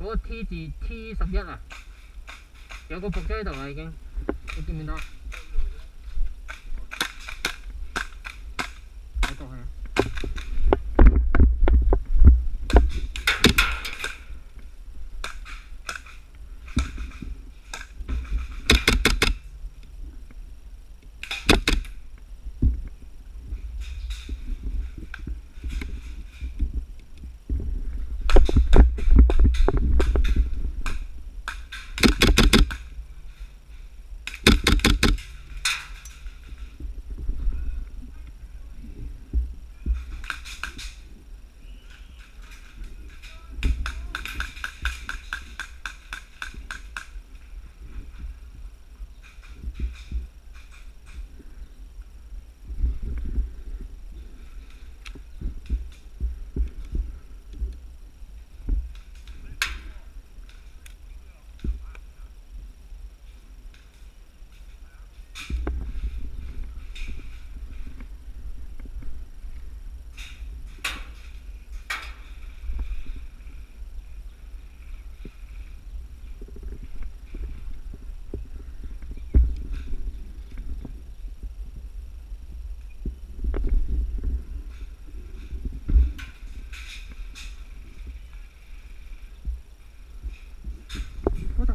嗰個 T 字 T11啊，有個伏咗喺度啦已經，你見唔見到？睇過去啊！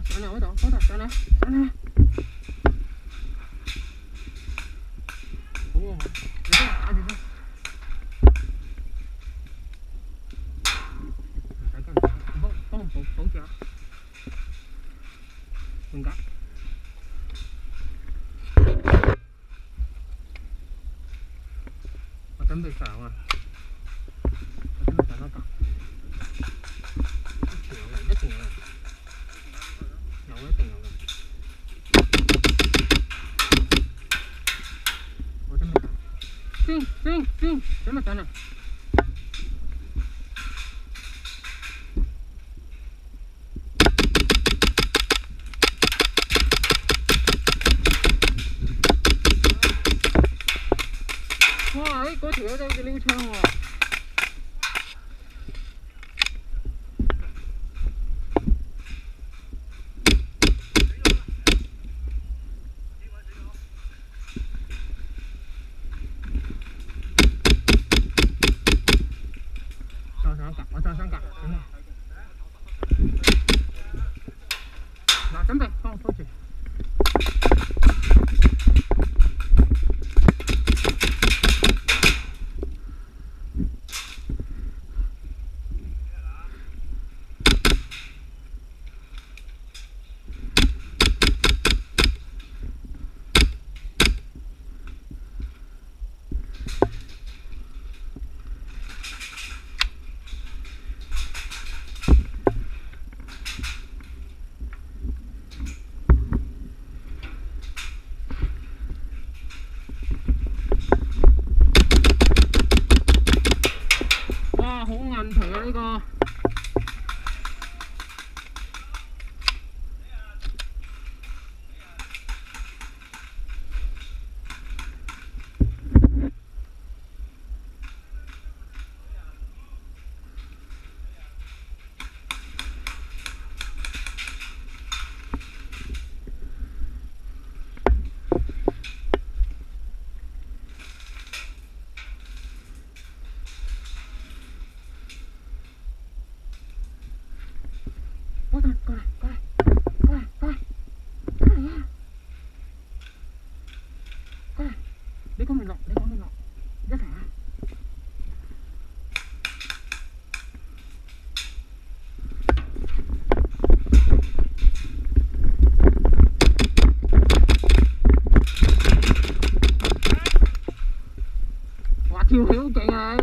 上嚟嗰度，嗰度上嚟，上嚟。好喎，你幫我打住先。唔使驚，幫我保住啊。換架。我準備上啊！我準備上多架。一定有人。一定有嘅，我準備先，準備上嚟。哇！嗰條友真係好似撩槍喎。我再上格，嗱，準備，幫我拖住。好硬皮啊呢個！你講面落，一齊啊！哇，跳起好勁啊！